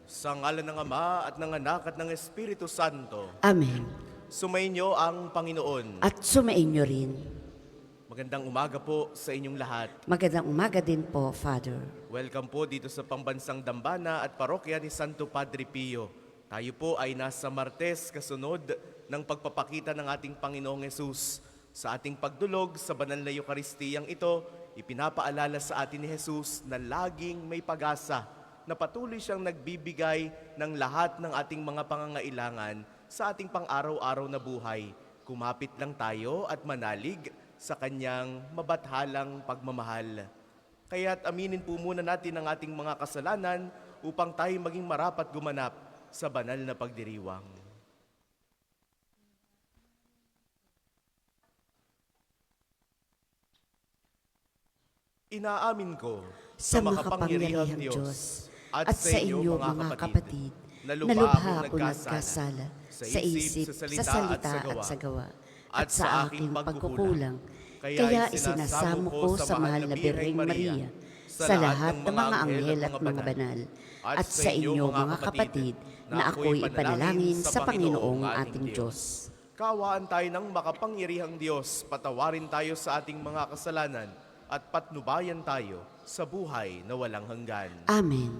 Sa ngalan ng Ama at ng Anak at ng Espiritu Santo. Amen. Sumainyo ang Panginoon. At sumainyo rin. Magandang umaga po sa inyong lahat. Magandang umaga din po, Father. Welcome po dito sa Pambansang Dambana at Parokya ni Santo Padre Pio. Tayo po ay nasa Martes kasunod ng pagpapakita ng ating Panginoong Hesus. Sa ating pagdulog sa banal na Eukaristiyang ito, ipinapaalala sa atin ni Hesus na laging may pag-asa, na patuloy siyang nagbibigay ng lahat ng ating mga pangangailangan sa ating pang-araw-araw na buhay. Kumapit lang tayo at manalig sa kanyang mabathalang pagmamahal. Kaya't aminin po muna natin ang ating mga kasalanan upang tayo maging marapat gumanap sa banal na pagdiriwang. Inaamin ko Sa makapangyarihang Diyos at sa inyo mga kapatid, na lubha ako nagkasala sa isip, sa salita at sa gawa, at sa aking pagkukulang. Kaya isinasamo ko sa mahal na Birheng Maria, sa lahat ng mga anghel at mga banal, at sa inyo mga kapatid, na ako'y ipanalangin sa Panginoong ating Diyos. Kaawaan tayo ng makapangyarihang Diyos, patawarin tayo sa ating mga kasalanan, at patnubayan tayo sa buhay na walang hanggan. Amen.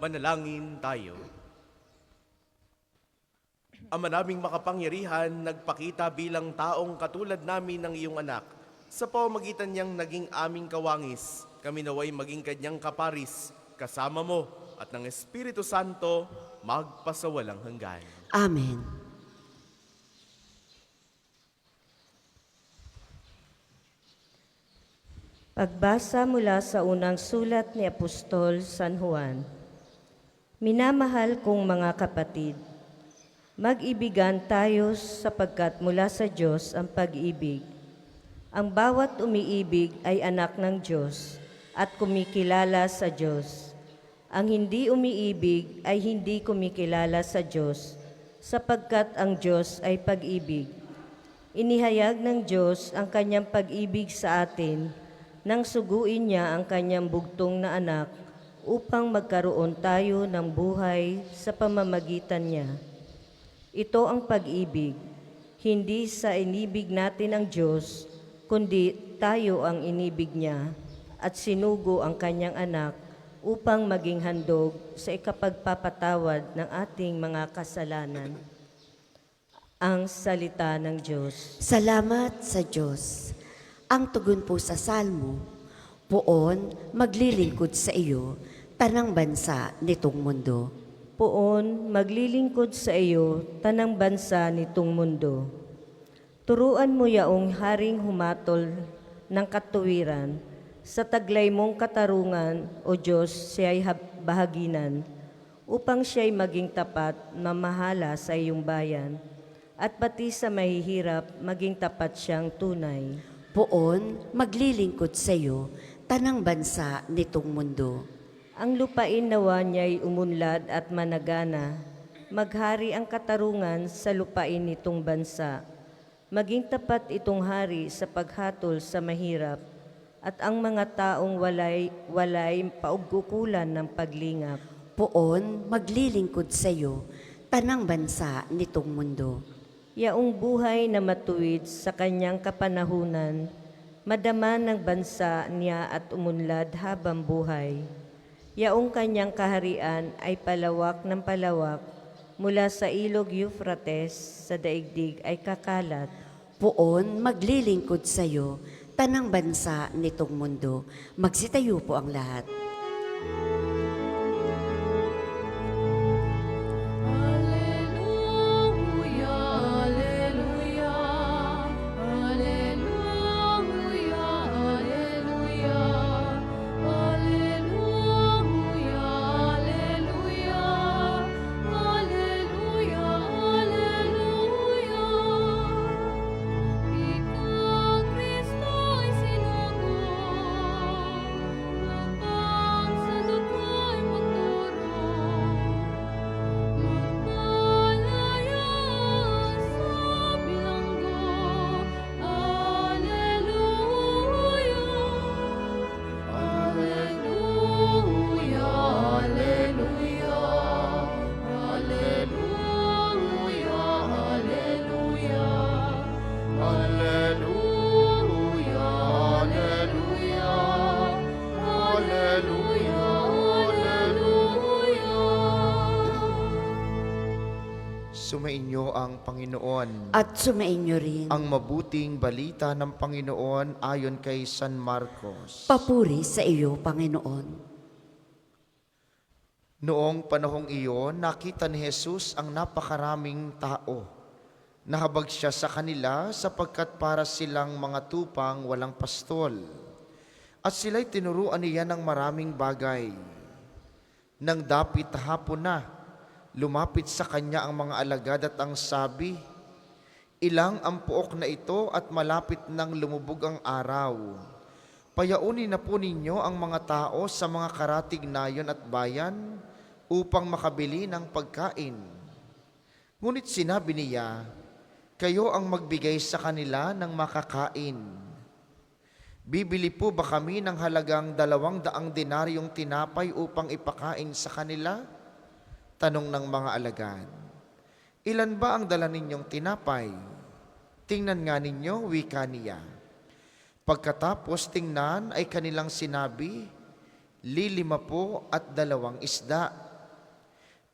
Manalangin tayo. Ama naming makapangyarihan, nagpakita bilang taong katulad namin ng iyong anak. Sa pamamagitan niyang naging aming kawangis, kami naway maging kanyang kaparis, kasama mo at ng Espiritu Santo, magpasawalang hanggan. Amen. Pagbasa mula sa unang sulat ni Apostol San Juan. Minamahal kong mga kapatid, mag-ibigan tayo sapagkat mula sa Diyos ang pag-ibig. Ang bawat umiibig ay anak ng Diyos at kumikilala sa Diyos. Ang hindi umiibig ay hindi kumikilala sa Diyos sapagkat ang Diyos ay pag-ibig. Inihayag ng Diyos ang kanyang pag-ibig sa atin nang suguin niya ang kanyang bugtong na anak upang magkaroon tayo ng buhay sa pamamagitan niya. Ito ang pag-ibig, hindi sa inibig natin ang Diyos, kundi tayo ang inibig niya at sinugo ang kanyang anak upang maging handog sa ikapagpapatawad ng ating mga kasalanan. Ang salita ng Diyos. Salamat sa Diyos. Ang tugon po sa Salmo, poon maglilingkod sa iyo, tanang bansa nitong mundo. Poon maglilingkod sa iyo, tanang bansa nitong mundo. Turuan mo yaong haring humatol ng katuwiran, sa taglay mong katarungan, O Diyos, siya'y bahaginan, upang siya'y maging tapat na mahala sa iyong bayan, at pati sa mahihirap, maging tapat siyang tunay. Poon maglilingkod sa iyo, tanang bansa nitong mundo. Ang lupain nawa niya'y umunlad at managana, maghari ang katarungan sa lupain nitong bansa. Maging tapat itong hari sa paghatol sa mahirap, at ang mga taong walay paugkukulan ng paglingap. Poon maglilingkod sa iyo, tanang bansa nitong mundo. Yaong buhay na matuwid sa kanyang kapanahunan, madama ng bansa niya at umunlad habang buhay. Yaong kanyang kaharian ay palawak ng palawak, mula sa ilog Euphrates sa daigdig ay kakalat. Poon maglilingkod sa iyo, tanang bansa nitong mundo. Magsitayo po ang lahat. Sumainyo ang Panginoon. At sumainyo rin. Ang mabuting balita ng Panginoon ayon kay San Marcos. Papuri sa iyo, Panginoon. Noong panahong iyon, nakita ni Jesus ang napakaraming tao. Nahabag siya sa kanila sapagkat para silang mga tupang walang pastol. At sila'y tinuruan niya ng maraming bagay. Nang dapit hapon na, lumapit sa kanya ang mga alagad at ang sabi, "Ilang ang puok na ito at malapit nang lumubog ang araw. Payaunin na po ninyo ang mga tao sa mga karatig nayon at bayan upang makabili ng pagkain." Ngunit sinabi niya, "Kayo ang magbigay sa kanila ng makakain." Bibili po ba kami ng halagang 200 denaryong tinapay upang ipakain sa kanila? Tanong ng mga alagad. Ilan ba ang dala ninyong tinapay? Tingnan nga ninyo, wika niya. Pagkatapos tingnan ay kanilang sinabi, 5 po at 2 isda.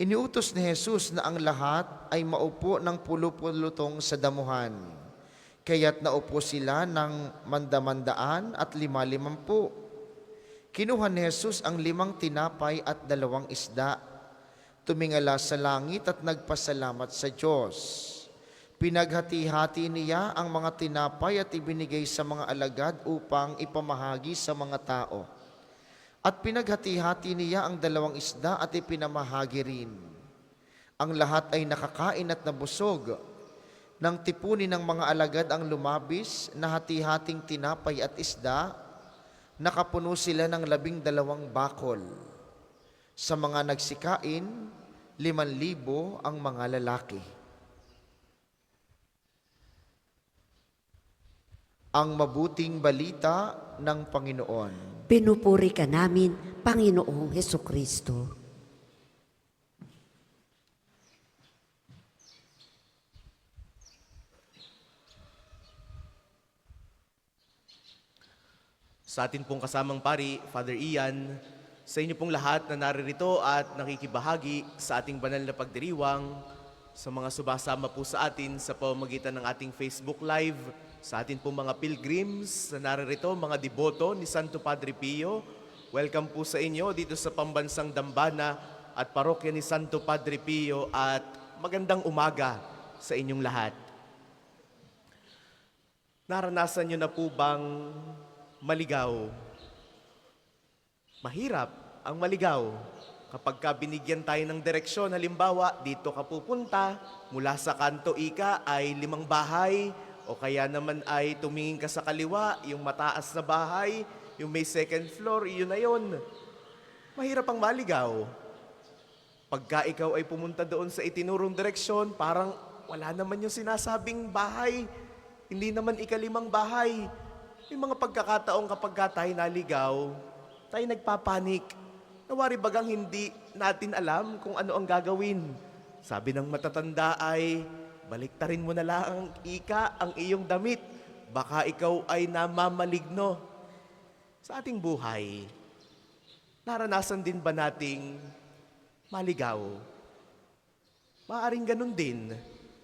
Iniutos ni Jesus na ang lahat ay maupo ng pulupulutong sa damuhan. Kaya't naupo sila ng 100 at 50. Kinuha ni Jesus ang 5 tinapay at 2 isda. Tumingala sa langit at nagpasalamat sa Diyos. Pinaghati-hati niya ang mga tinapay at ibinigay sa mga alagad upang ipamahagi sa mga tao. At pinaghati-hati niya ang 2 isda at ipinamahagi rin. Ang lahat ay nakakain at nabusog. Nang tipunin ng mga alagad ang lumabis na hati-hating tinapay at isda, nakapuno sila ng 12 bakol. Sa mga nagsikain, 5,000 ang mga lalaki. Ang mabuting balita ng Panginoon. Pinupuri ka namin, Panginoong Hesukristo. Sa atin pong kasamang pari, Father Ian, sa inyo pong lahat na naririto at nakikibahagi sa ating banal na pagdiriwang, sa mga subasama po sa atin sa pamamagitan ng ating Facebook Live, sa atin pong mga pilgrims na naririto, mga deboto ni Santo Padre Pio, welcome po sa inyo dito sa Pambansang Dambana at Parokya ni Santo Padre Pio at magandang umaga sa inyong lahat. Naranasan nyo na po bang maligaw? Mahirap ang maligaw. Kapag ka binigyan tayo ng direksyon, halimbawa, dito ka pupunta, mula sa kanto ika ay 5 bahay, o kaya naman ay tumingin ka sa kaliwa, yung mataas na bahay, yung may 2nd floor, iyon na yun. Mahirap ang maligaw. Pagka ikaw ay pumunta doon sa itinurong direksyon, parang wala naman yung sinasabing bahay. Hindi naman 5 bahay. May mga pagkakataong kapag ka tayo naligaw, tayo nagpapanik. Nawari bagang hindi natin alam kung ano ang gagawin. Sabi ng matatanda ay, baliktarin mo na lang ang iyong damit. Baka ikaw ay namamaligno. Sa ating buhay, naranasan din ba nating maligaw? Maaring ganun din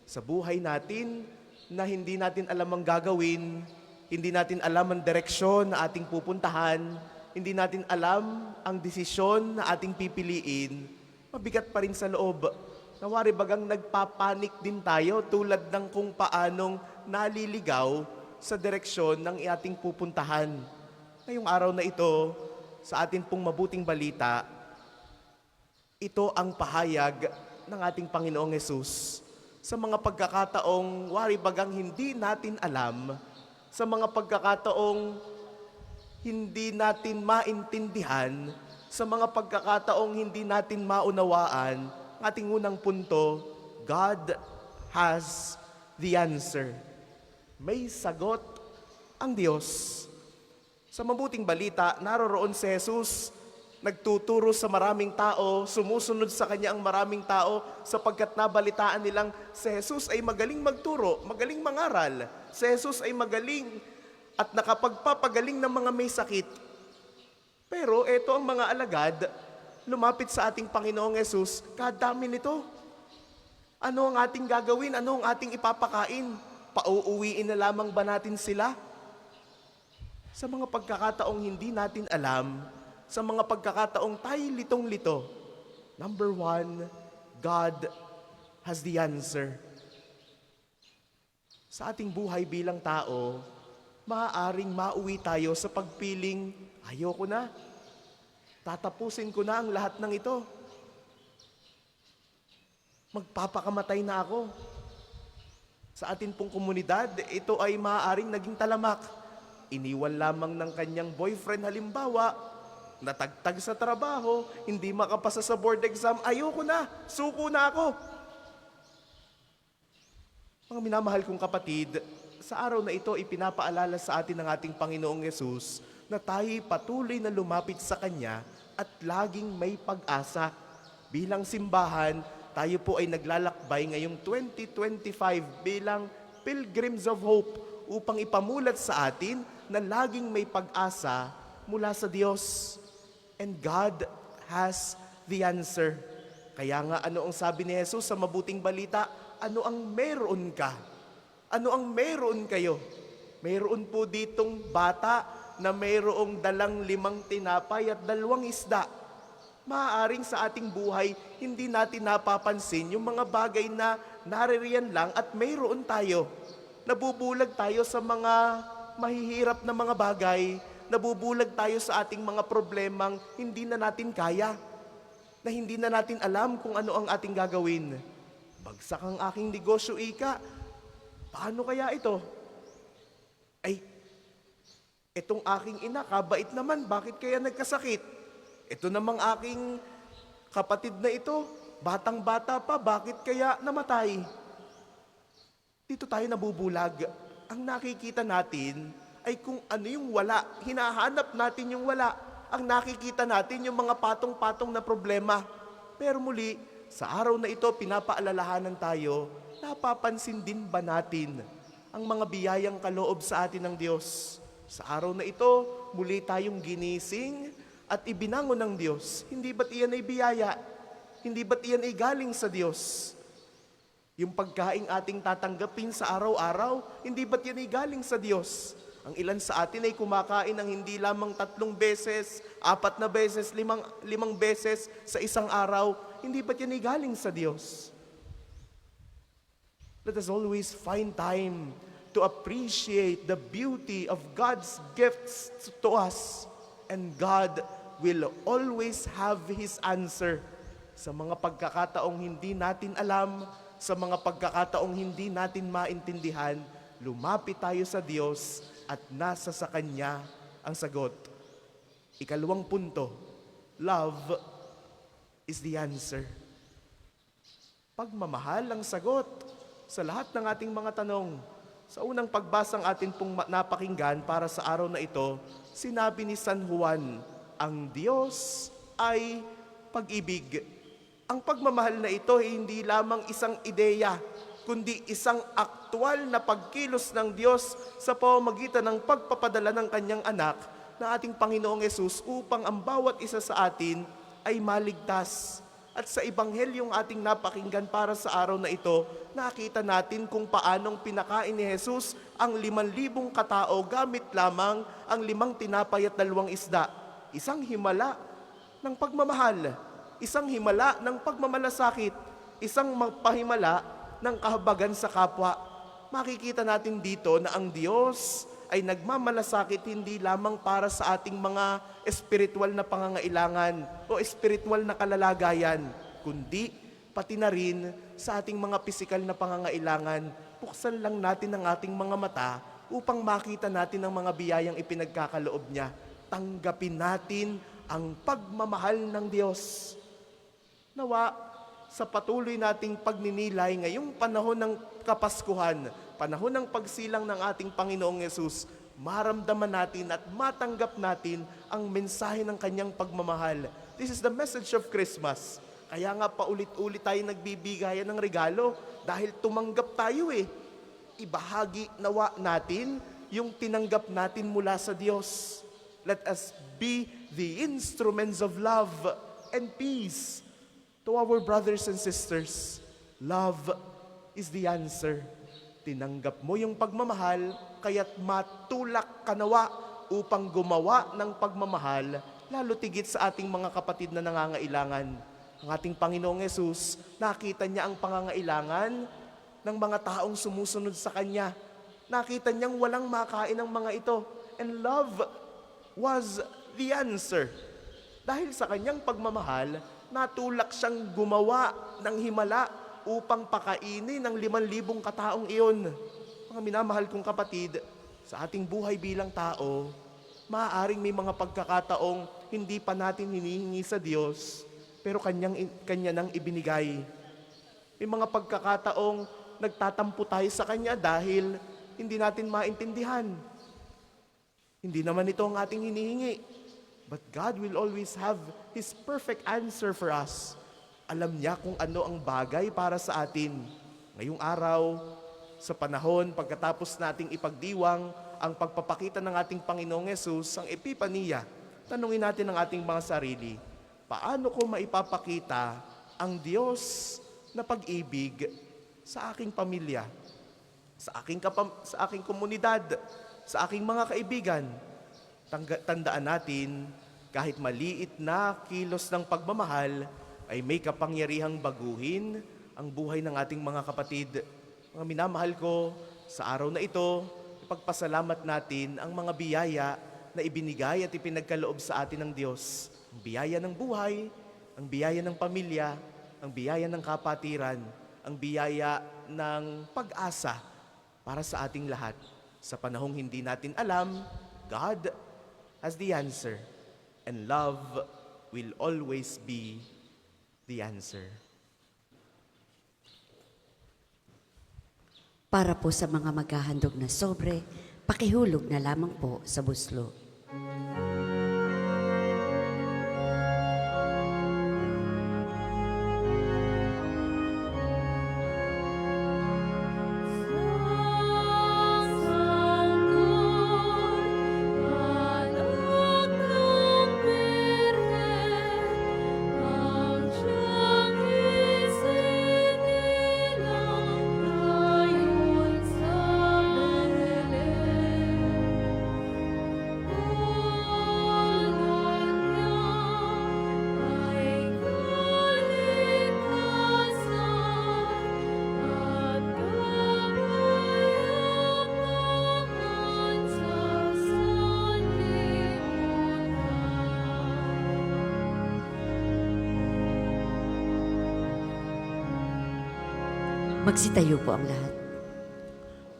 sa buhay natin na hindi natin alam ang gagawin, hindi natin alam ang direksyon na ating pupuntahan, hindi natin alam ang desisyon na ating pipiliin, mabigat pa rin sa loob. Nawari bagang nagpapanik din tayo tulad ng kung paanong naliligaw sa direksyon ng ating pupuntahan. Ngayong araw na ito, sa atin pong mabuting balita, ito ang pahayag ng ating Panginoong Hesus sa mga pagkakataong wari bagang hindi natin alam, sa mga pagkakataong hindi natin maintindihan, sa mga pagkakataong hindi natin maunawaan. Ating unang punto, God has the answer. May sagot ang Diyos. Sa mabuting balita, naroroon si Jesus, nagtuturo sa maraming tao, sumusunod sa kanya ang maraming tao sapagkat nabalitaan nilang si Jesus ay magaling magturo, magaling mangaral. Si Jesus ay magaling at nakapagpapagaling ng mga may sakit. Pero eto ang mga alagad, lumapit sa ating Panginoong Jesus, kadami nito. Ano ang ating gagawin? Ano ang ating ipapakain? Pauuwiin na lamang ba natin sila? Sa mga pagkakataong hindi natin alam, sa mga pagkakataong tayo litong-lito, number one, God has the answer. Sa ating buhay bilang tao, maaaring mauwi tayo sa pagpiling, ayoko na, tatapusin ko na ang lahat ng ito. Magpapakamatay na ako. Sa atin pong komunidad, ito ay maaaring naging talamak. Iniwan lamang ng kanyang boyfriend halimbawa, natagtag sa trabaho, hindi makapasa sa board exam, ayoko na, suko na ako. Mga minamahal kong kapatid, sa araw na ito ipinapaalala sa atin ng ating Panginoong Yesus na tayo patuloy na lumapit sa Kanya at laging may pag-asa. Bilang simbahan, tayo po ay naglalakbay ngayong 2025 bilang Pilgrims of Hope upang ipamulat sa atin na laging may pag-asa mula sa Diyos. And God has the answer. Kaya nga ano ang sabi ni Jesus sa mabuting balita? Ano ang meron ka? Ano ang meron kayo? Meron po ditong bata na mayroong dalang 5 tinapay at 2 isda. Maaaring sa ating buhay, hindi natin napapansin yung mga bagay na naririyan lang at mayroon tayo. Nabubulag tayo sa mga mahihirap na mga bagay. Nabubulag tayo sa ating mga problemang hindi na natin kaya. Na hindi na natin alam kung ano ang ating gagawin. Bagsak ang aking negosyo, ika. Paano kaya ito? Ay, itong aking ina, kabait naman, bakit kaya nagkasakit? Ito namang aking kapatid na ito, batang-bata pa, bakit kaya namatay? Dito tayo nabubulag. Ang nakikita natin ay kung ano yung wala. Hinahanap natin yung wala. Ang nakikita natin yung mga patong-patong na problema. Pero muli, sa araw na ito, pinapaalalahanan tayo, napapansin din ba natin ang mga biyayang kaloob sa atin ng Diyos? Sa araw na ito, muli tayong ginising at ibinangon ng Diyos. Hindi ba't iyan ay biyaya? Hindi ba't iyan ay galing sa Diyos? Yung pagkaing ating tatanggapin sa araw-araw, hindi ba't yan ay galing sa Diyos? Ang ilan sa atin ay kumakain ng hindi lamang 3 beses, 4 na beses, 5 beses sa isang araw. Hindi ba't yan ay galing sa Diyos? Let us always find time to appreciate the beauty of God's gifts to us. And God will always have His answer sa mga pagkakataong hindi natin alam, sa mga pagkakataong hindi natin maintindihan. Lumapit tayo sa Diyos at nasa sa Kanya ang sagot. Ikalawang punto, love is the answer. Pagmamahal ang sagot sa lahat ng ating mga tanong. Sa unang pagbasang atin pong napakinggan para sa araw na ito, sinabi ni San Juan, ang Diyos ay pag-ibig. Ang pagmamahal na ito ay hindi lamang isang ideya, kundi isang aktwal na pagkilos ng Diyos sa pamamagitan ng pagpapadala ng kanyang anak na ating Panginoong Yesus upang ang bawat isa sa atin ay maligtas. At sa Ebanghelyong ating napakinggan para sa araw na ito, nakita natin kung paanong pinakain ni Jesus ang 5,000 katao gamit lamang ang 5 tinapay at 2 isda. Isang himala ng pagmamahal, isang himala ng pagmamalasakit, isang pahimala ng kahabagan sa kapwa. Makikita natin dito na ang Diyos ay nagmamalasakit hindi lamang para sa ating mga espiritual na pangangailangan o espiritual na kalalagayan, kundi pati na rin sa ating mga pisikal na pangangailangan. Buksan lang natin ang ating mga mata upang makita natin ang mga biyayang ipinagkakaloob niya. Tanggapin natin ang pagmamahal ng Diyos. Nawa, sa patuloy nating pagninilay ngayong panahon ng Kapaskuhan, panahon ng pagsilang ng ating Panginoong Yesus, maramdaman natin at matanggap natin ang mensahe ng kanyang pagmamahal. This is the message of Christmas. Kaya nga paulit-ulit tayo nagbibigayan ng regalo dahil tumanggap tayo eh. Ibahagi nawa natin yung tinanggap natin mula sa Diyos. Let us be the instruments of love and peace to our brothers and sisters. Love is the answer. Tinanggap mo yung pagmamahal, kaya't matulak ka nawa upang gumawa ng pagmamahal, lalo tigit sa ating mga kapatid na nangangailangan. Ang ating Panginoong Yesus, nakita niya ang pangangailangan ng mga taong sumusunod sa Kanya. Nakita niyang walang makain ng mga ito. And love was the answer. Dahil sa Kanyang pagmamahal, natulak siyang gumawa ng himala upang pakainin ng 5,000 kataong iyon. Mga minamahal kong kapatid, sa ating buhay bilang tao, maaaring may mga pagkakataong hindi pa natin hinihingi sa Diyos, pero Kanya nang ibinigay. May mga pagkakataong nagtatampo tayo sa Kanya dahil hindi natin maintindihan. Hindi naman ito ang ating hinihingi. But God will always have His perfect answer for us. Alam niya kung ano ang bagay para sa atin. Ngayong araw, sa panahon pagkatapos nating ipagdiwang ang pagpapakita ng ating Panginoong Yesus, ang Epipania, tanungin natin ang ating mga sarili, paano ko maipapakita ang Diyos na pag-ibig sa aking pamilya, sa aking komunidad, sa aking mga kaibigan? Tandaan natin, kahit maliit na kilos ng pagmamahal, ay may kapangyarihang baguhin ang buhay ng ating mga kapatid. Mga minamahal ko, sa araw na ito, ipagpasalamat natin ang mga biyaya na ibinigay at ipinagkaloob sa atin ng Diyos. Ang biyaya ng buhay, ang biyaya ng pamilya, ang biyaya ng kapatiran, ang biyaya ng pag-asa para sa ating lahat. Sa panahong hindi natin alam, God has the answer, and love will always be the answer. Para po sa mga maghahandog na sobre, pakihulog na lamang po sa buslo. Magsitayo po ang lahat.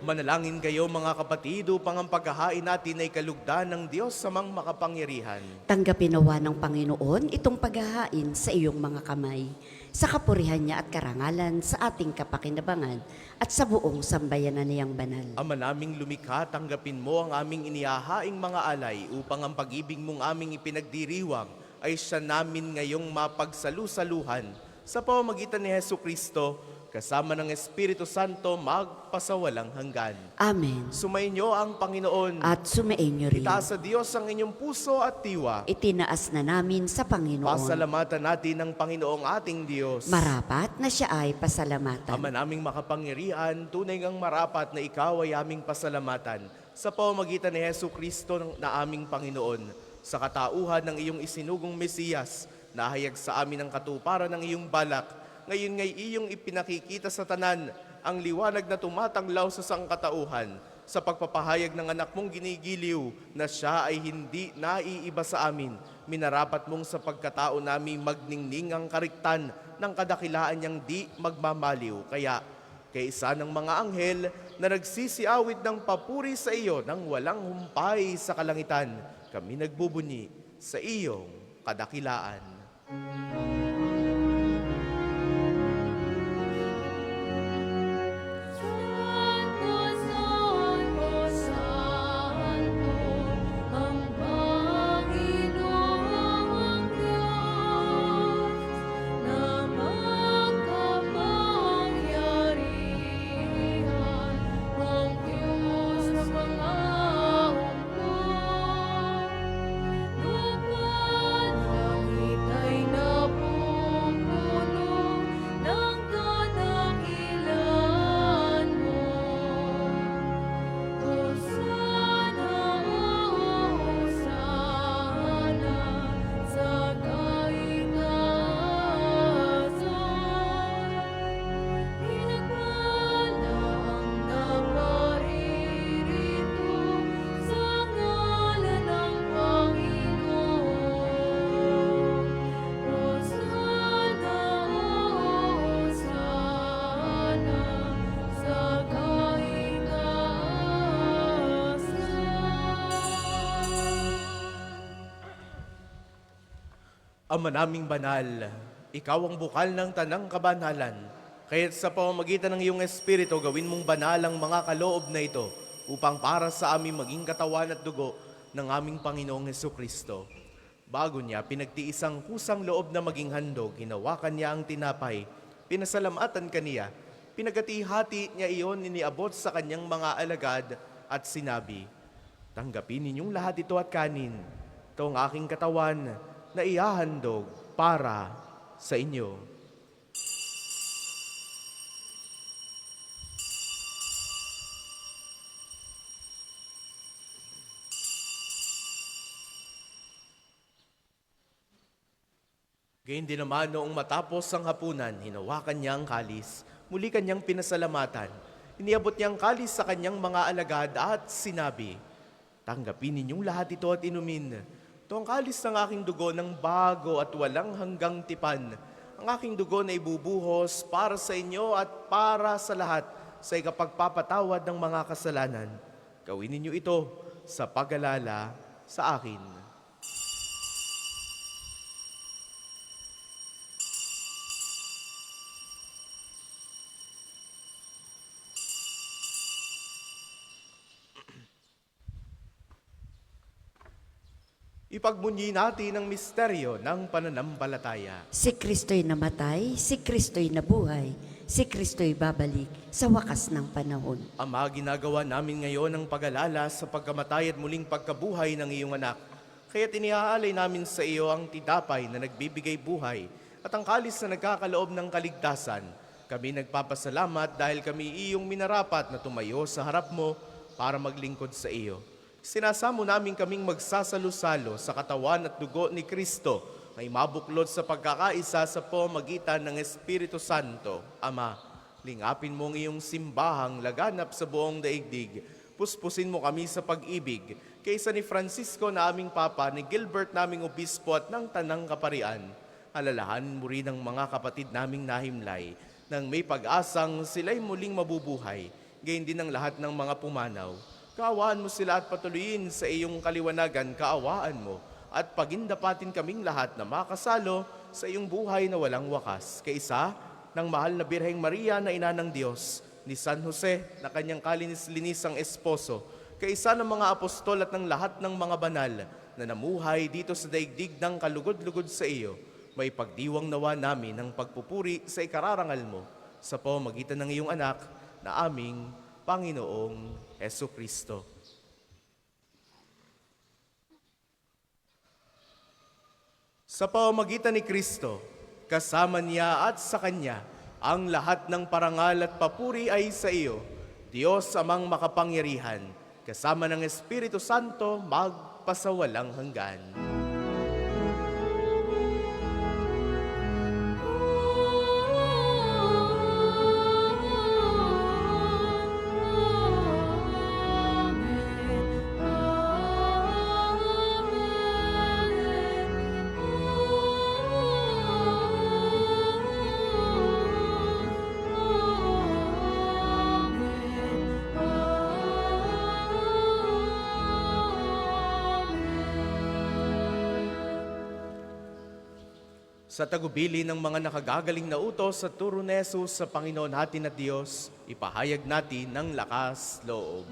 Manalangin kayo mga kapatid upang ang paghahain natin ay kalugdan ng Diyos samang makapangyarihan. Tanggapin nawa ng Panginoon itong paghahain sa iyong mga kamay, sa kapurihan niya at karangalan sa ating kapakinabangan at sa buong sambayanan niyang banal. Ama naming lumikha, tanggapin mo ang aming inihahaing mga alay upang ang pag-ibig mong aming ipinagdiriwang ay siya namin ngayong mapagsalusaluhan sa pamamagitan ni Hesu Kristo, kasama ng Espiritu Santo, magpasawalang hanggan. Amen. Sumainyo ang Panginoon. At sumainyo rin. Itaas sa Diyos ang inyong puso at diwa. Itinaas na namin sa Panginoon. Pasalamatan natin ng Panginoong ating Diyos. Marapat na siya ay pasalamatan. Ama naming makapangyarihan, tunay ngang marapat na ikaw ay aming pasalamatan sa pamamagitan ni Hesu Kristo na aming Panginoon, sa katauhan ng iyong isinugong Mesiyas, nahayag sa amin ang katuparan ng iyong balak. Ngayon ngay iyong ipinakikita sa tanan ang liwanag na tumatanglaw sa sangkatauhan sa pagpapahayag ng anak mong ginigiliw na siya ay hindi naiiba sa amin. Minarapat mong sa pagkatao namin magningning ang kariktan ng kadakilaan niyang di magmamaliw. Kaya kaysa ng mga anghel na nagsisiawit ng papuri sa iyo nang walang humpay sa kalangitan, kami nagbubunyi sa iyong kadakilaan. Ama naming banal, ikaw ang bukal ng tanang kabanalan. Kaya't sa pamamagitan ng iyong Espiritu, gawin mong banal ang mga kaloob na ito upang para sa amin maging katawan at dugo ng aming Panginoong Hesu Kristo. Bago niya, pinagtiis ang kusang loob na maging handog, hinawakan niya ang tinapay, pinasalamatan kaniya, pinagati-hati niya iyon, iniabot sa kanyang mga alagad at sinabi, "Tanggapin ninyong lahat ito at kanin. Ito ang aking katawan na ihahandog para sa inyo." Gayun din naman noong matapos ang hapunan, hinawakan niya ang kalis, muli kanyang pinasalamatan. Iniabot niya ang kalis sa kanyang mga alagad at sinabi, "Tanggapin ninyong lahat ito at inumin. Ito ang kalis ng aking dugo ng bago at walang hanggang tipan. Ang aking dugo na ibubuhos para sa inyo at para sa lahat sa ikapagpapatawad ng mga kasalanan. Gawin ninyo ito sa pag-alala sa akin." Ipagmunyi natin ang misteryo ng pananampalataya. Si Kristo'y namatay, si Kristo'y nabuhay, si Kristo'y babalik sa wakas ng panahon. Ama, ginagawa namin ngayon ang pag-alala sa pagkamatay at muling pagkabuhay ng iyong anak. Kaya tinihaalay namin sa iyo ang tinapay na nagbibigay buhay at ang kalis na nagkakaloob ng kaligtasan. Kami nagpapasalamat dahil kami iyong minarapat na tumayo sa harap mo para maglingkod sa iyo. Sinasamo namin kaming magsasalo-salo sa katawan at dugo ni Kristo ay mabuklod sa pagkakaisa sa pamamagitan ng Espiritu Santo. Ama, lingapin mo ang iyong simbahang laganap sa buong daigdig. Puspusin mo kami sa pag-ibig, kaysa ni Francisco na aming Papa, ni Gilbert naming Obispo at ng Tanang Kaparian. Alalahanin mo rin ang mga kapatid naming nahimlay, nang may pag-asang sila'y muling mabubuhay, gayon din ang lahat ng mga pumanaw. Kaawaan mo sila at patuloyin sa iyong kaliwanagan, kaawaan mo, at pagindapatin kaming lahat na makasalo sa iyong buhay na walang wakas. Kaisa ng mahal na Birheng Maria na ina ng Diyos, ni San Jose na kanyang kalinis-linisang esposo, kaisa ng mga apostol at ng lahat ng mga banal na namuhay dito sa daigdig ng kalugod-lugod sa iyo, may pagdiwang nawa namin ng pagpupuri sa ikararangal mo sa pamamagitan ng iyong anak na aming Panginoong Hesukristo. Sa pamamagitan ni Kristo, kasama niya at sa Kanya, ang lahat ng parangal at papuri ay sa iyo, Diyos amang makapangyarihan, kasama ng Espiritu Santo, magpasawalang hanggan. Sa tagubili ng mga nakagagaling na utos sa turo ni Jesus sa Panginoon natin at Diyos, ipahayag natin ng lakas loob.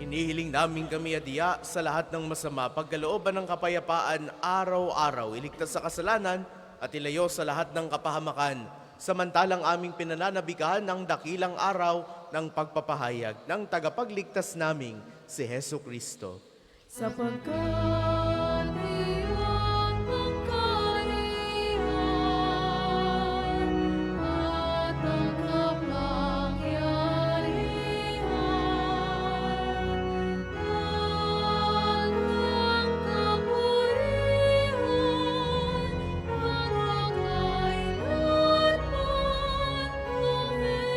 Inihiling namin kami adiya sa lahat ng masama, pagkalooban ng kapayapaan araw-araw, iligtas sa kasalanan at ilayo sa lahat ng kapahamakan, samantalang aming pinananabikan ng dakilang araw ng pagpapahayag ng tagapagligtas naming si Hesu Kristo. Sapagkat iyan ang kaharian at ang kapangyarihan at ang kapurihan hanggang kailanman. Amen.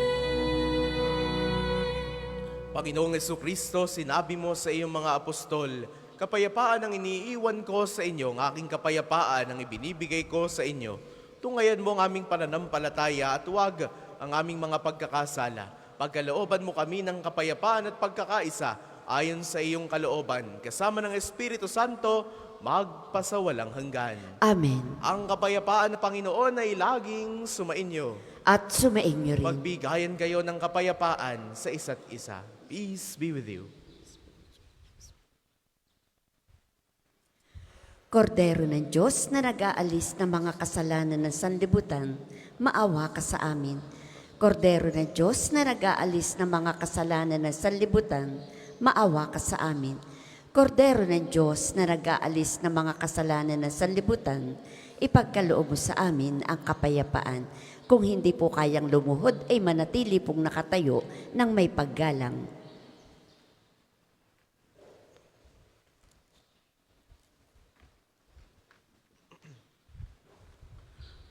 Panginoong Jesucristo, sinabi mo sa iyong mga apostol, kapayapaan ang iniiwan ko sa inyo, ang aking kapayapaan ang ibinibigay ko sa inyo. Tungayan mo ang aming pananampalataya at huwag ang aming mga pagkakasala. Pagkalooban mo kami ng kapayapaan at pagkakaisa ayon sa iyong kalooban, kasama ng Espiritu Santo, magpasawalang hanggan. Amen. Ang kapayapaan ng Panginoon ay laging sumainyo. At sumainyo rin. Magbigayan kayo ng kapayapaan sa isa't isa. Peace be with you. Kordero ng Diyos na nag-aalis ng mga kasalanan ng sanlibutan, maawa ka sa amin. Kordero ng Diyos na nag-aalis ng mga kasalanan ng sanlibutan, maawa ka sa amin. Kordero ng Diyos na nag-aalis ng mga kasalanan ng sanlibutan, ipagkaloob mo sa amin ang kapayapaan. Kung hindi po kayang lumuhod, ay manatili pong nakatayo ng may paggalang.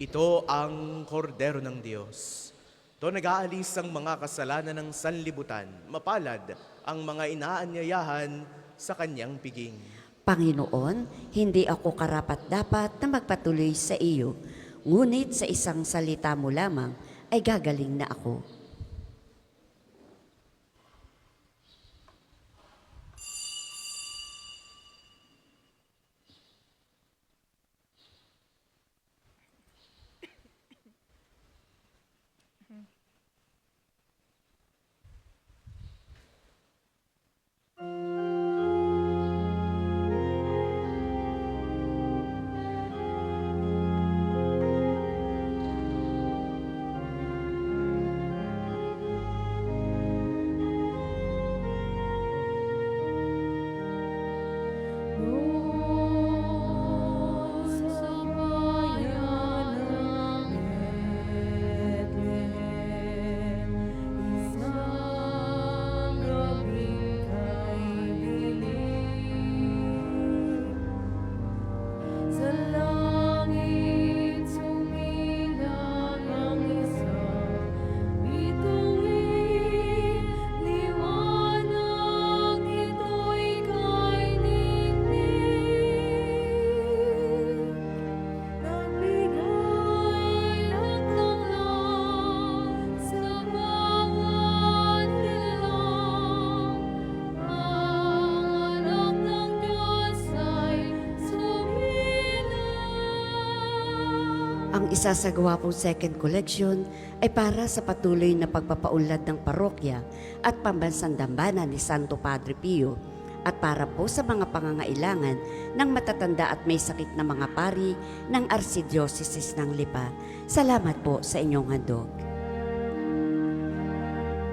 Ito ang kordero ng Diyos. Ito nag-aalis ang mga kasalanan ng sanlibutan. Mapalad ang mga inaanyayahan sa kanyang piging. Panginoon, hindi ako karapat-dapat na magpatuloy sa iyo, ngunit sa isang salita mo lamang ay gagaling na ako. Noon sa bayan ng Bethlehem, isang gabing kay dilim. Sa langit sumilang ang isang bituin, liwanag nito'y kay ningning. Nagbigay lang sa bawat nilalang, ang anak ng Diyos ay sumilang. Ang isasagawa pong second collection ay para sa patuloy na pagpapaunlad ng parokya at pambansang dambana ni Santo Padre Pio at para po sa mga pangangailangan ng matatanda at may sakit na mga pari ng Archdiocese ng Lipa. Salamat po sa inyong handog.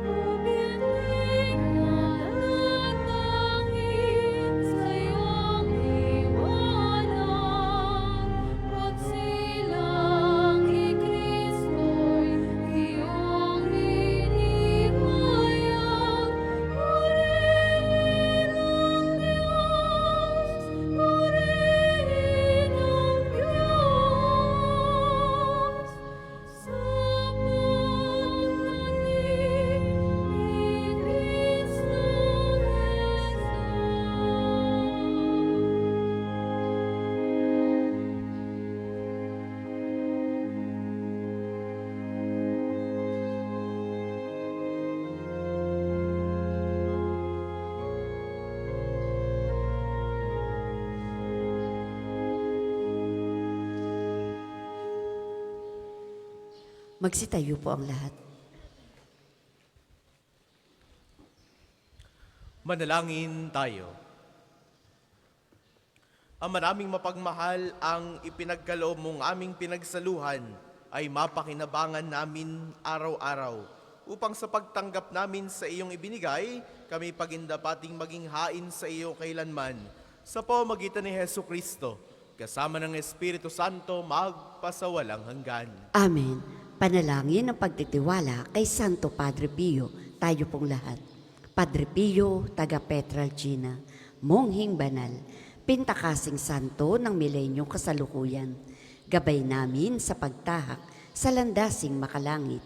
Umiling nanatangin sa iyong liwanag, pagsilang ni Kristo'y iyong hinihayag. Purihin ang Diyos, purihin ang Diyos, sa pagdating ni Kristo Magsitayo po ang lahat. Manalangin tayo. Ang maraming mapagmahal ang ipinagkaloob mong aming pinagsaluhan ay mapakinabangan namin araw-araw upang sa pagtanggap namin sa iyong ibinigay, kami pagindapating maging hain sa iyo kailanman sa pamamagitan ni Hesu Kristo, kasama ng Espiritu Santo magpasawalang hanggan. Amen. Panalangin ang pagtitiwala kay Santo Padre Pio, tayo pong lahat. Padre Pio, taga Petralcina, monghing banal, pintakasing santo ng milenyong kasalukuyan. Gabay namin sa pagtahak sa landasing makalangit,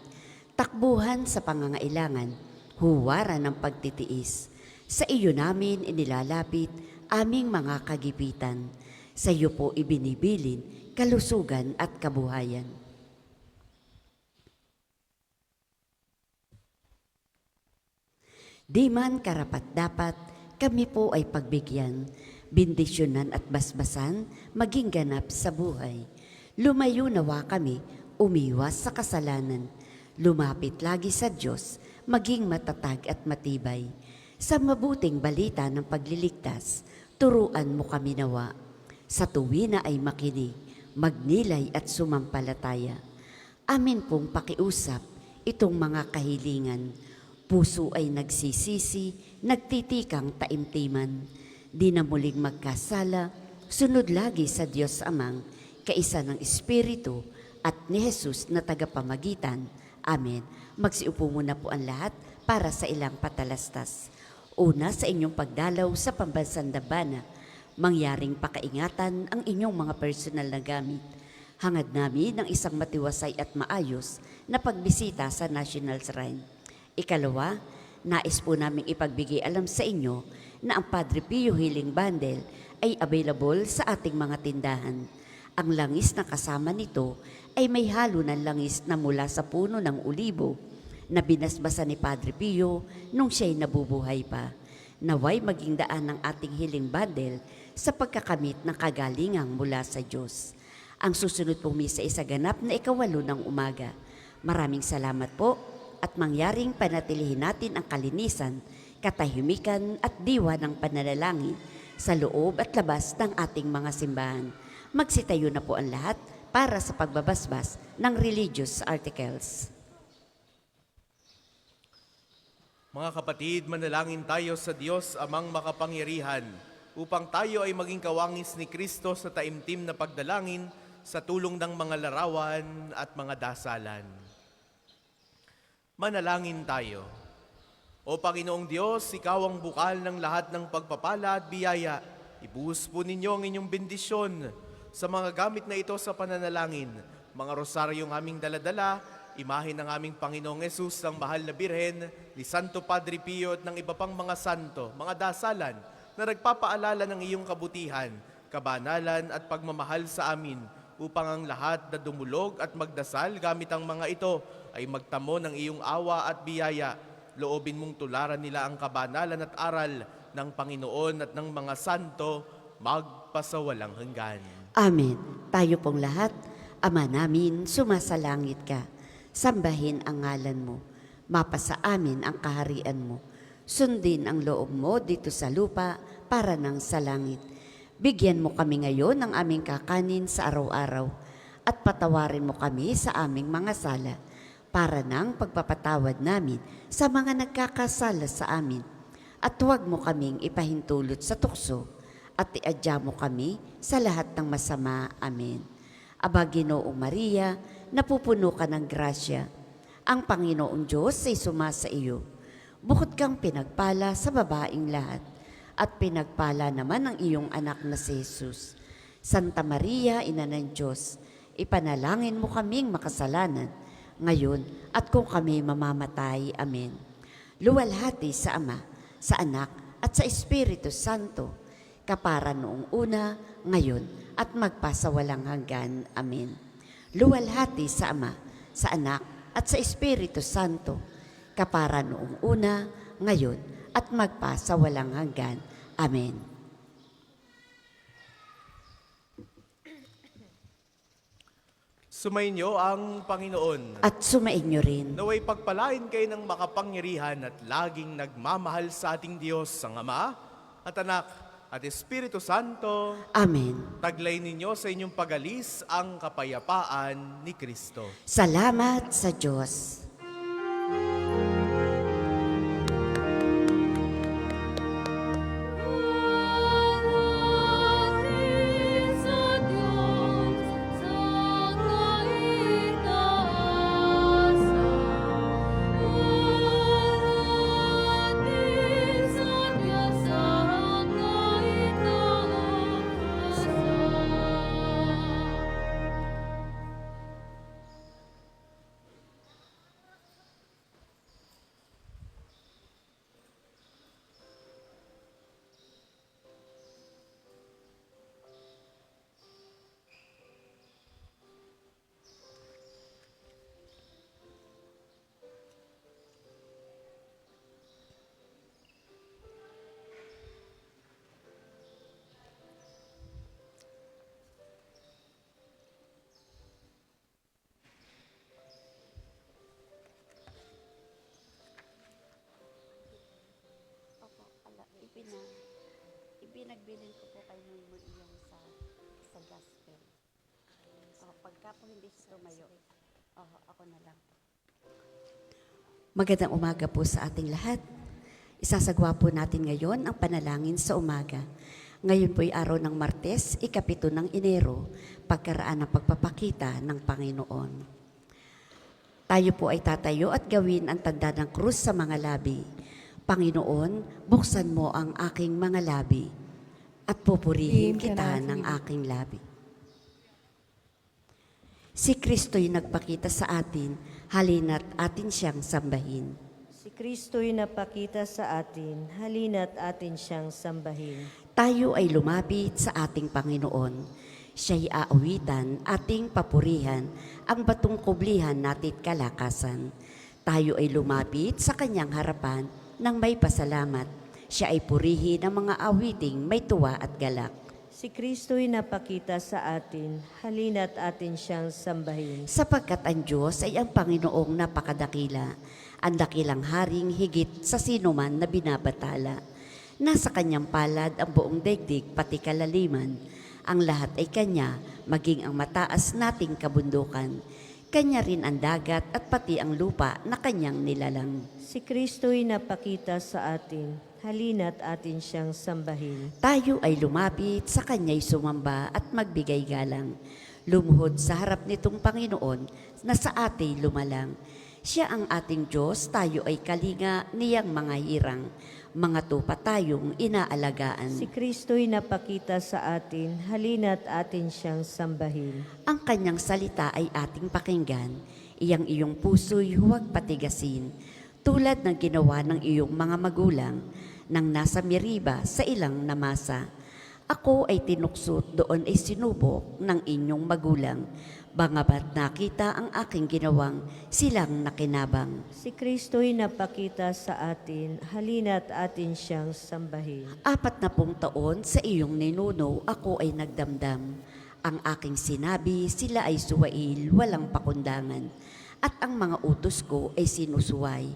takbuhan sa pangangailangan, huwaran ng pagtitiis. Sa iyo namin inilalapit aming mga kagipitan. Sa iyo po ibinibilin kalusugan at kabuhayan. Di man karapat-dapat, kami po ay pagbigyan, bendisyonan at basbasan, maging ganap sa buhay. Lumayo nawa kami, umiwas sa kasalanan, lumapit lagi sa Diyos, maging matatag at matibay. Sa mabuting balita ng pagliligtas, turuan mo kami nawa. Sa tuwina ay makinig, magnilay at sumampalataya. Amin pong pakiusap itong mga kahilingan. Puso ay nagsisisi, nagtitikang taimtiman. Di na muling magkasala, sunod lagi sa Diyos Amang, kaisa ng Espiritu at ni Jesus na tagapamagitan. Amen. Magsiupo muna po ang lahat para sa ilang patalastas. Una, sa inyong pagdalaw sa pambansang dambana, mangyaring pakaingatan ang inyong mga personal na gamit. Hangad namin ng isang matiwasay at maayos na pagbisita sa National Shrine. Ikalawa, nais po naming ipagbigay alam sa inyo na ang Padre Pio Healing Bundle ay available sa ating mga tindahan. Ang langis na kasama nito ay may halo ng langis na mula sa puno ng ulibo na binasbasa ni Padre Pio nung siya'y nabubuhay pa. Naway maging daan ng ating healing bundle sa pagkakamit ng kagalingang mula sa Diyos. Ang susunod pong misa ay sa ganap na 8 ng umaga. Maraming salamat po at mangyaring panatilihin natin ang kalinisan, katahimikan at diwa ng pananalangin sa loob at labas ng ating mga simbahan. Magsitayo na po ang lahat para sa pagbabasbas ng religious articles. Mga kapatid, manalangin tayo sa Diyos amang makapangyarihan upang tayo ay maging kawangis ni Kristo sa taimtim na pagdalangin sa tulong ng mga larawan at mga dasalan. Manalangin tayo. O Panginoong Diyos, Ikaw ang bukal ng lahat ng pagpapala at biyaya. Ibuhos po ninyo ang inyong bendisyon sa mga gamit na ito sa pananalangin, mga rosaryong aming daladala, imahe ng aming Panginoong Yesus, ang mahal na Birhen, ni Santo Padre Pio at ng iba pang mga santo, mga dasalan na nagpapaalala ng iyong kabutihan, kabanalan at pagmamahal sa amin upang ang lahat na dumulog at magdasal gamit ang mga ito ay magtamo ng iyong awa at biyaya. Loobin mong tularan nila ang kabanalan at aral ng Panginoon at ng mga santo magpasawalang hanggan. Amen. Tayo pong lahat, Ama namin, sumasalangit ka. Sambahin ang ngalan mo. Mapasa amin ang kaharian mo. Sundin ang loob mo dito sa lupa para nang sa langit. Bigyan mo kami ngayon ng aming kakanin sa araw-araw at patawarin mo kami sa aming mga sala para nang pagpapatawad namin sa mga nagkakasala sa amin. At huwag mo kaming ipahintulot sa tukso at iadya mo kami sa lahat ng masama. Amen. Aba Ginoong Maria, napupuno ka ng grasya. Ang Panginoong Diyos ay sumasa iyo. Bukod kang pinagpala sa babaing lahat, at pinagpala naman ang iyong anak na si Jesus. Santa Maria, Ina ng Diyos, ipanalangin mo kaming makasalanan, ngayon at kung kami mamamatay. Amen. Luwalhati sa Ama, sa Anak, at sa Espiritu Santo, kapara noong una, ngayon, at magpasawalang hanggan. Amen. Luwalhati sa Ama, sa Anak, at sa Espiritu Santo, kapara noong una, ngayon, at magpasawalang hanggan. Amen. Sumainyo ang Panginoon. At sumainyo rin. Naway pagpalain kayo ng makapangyarihan at laging nagmamahal sa ating Diyos, ang Ama at Anak at Espiritu Santo. Amen. Taglay ninyo sa inyong pagalis ang kapayapaan ni Kristo. Salamat sa Diyos. Ibinagbilin ko po kayo ng iyong sa gospel. Pagka po hindi tumayo, ako na lang. Magandang umaga po sa ating lahat. Isasagwa po natin ngayon ang panalangin sa umaga. Ngayon po ay araw ng Martes, ika-7 ng Enero, pagkaraan ng pagpapakita ng Panginoon. Tayo po ay tatayo at gawin ang tanda ng krus sa mga labi. Panginoon, buksan mo ang aking mga labi at pupurihin kita ng aking labi. Si Kristo'y nagpakita sa atin, halina't atin siyang sambahin. Si Kristo'y napakita sa atin, halina't atin siyang sambahin. Tayo ay lumapit sa ating Panginoon. Siya'y aawitan, ating papurihan, ang batong kublihan natit kalakasan. Tayo ay lumapit sa kanyang harapan nang may pasalamat. Siya ay purihin ng mga awiting may tuwa at galak. Si Kristo'y napakita sa atin, halina't atin siyang sambahin. Sapagkat ang Diyos ay ang Panginoong napakadakila, ang dakilang haring higit sa sinuman na binabatala. Nasa kanyang palad ang buong daigdig pati kalaliman. Ang lahat ay kanya, maging ang mataas nating kabundukan. Kanya rin ang dagat at pati ang lupa na kanyang nilalang. Si Kristo'y napakita sa atin, halina't atin siyang sambahin. Tayo ay lumapit sa kanya'y sumamba at magbigay galang. Lumuhod sa harap nitong Panginoon na sa atin lumalang. Siya ang ating Diyos, tayo ay kalinga niyang mga hirang. Mga tupa tayong inaalagaan. Si Kristo'y napakita sa atin, halina't atin siyang sambahin. Ang kanyang salita ay ating pakinggan. Iyang iyong puso'y huwag patigasin. Tulad ng ginawa ng iyong mga magulang nang nasa Meriba sa ilang namasa. Ako ay tinuksot, doon ay sinubok ng inyong magulang. Bangabat nakita ang aking ginawang silang nakinabang. Si Kristo'y napakita sa atin, halina't atin siyang sambahin. 40 taon sa iyong ninuno ako ay nagdamdam. Ang aking sinabi, sila ay suwail, walang pakundangan. At ang mga utos ko ay sinusuway.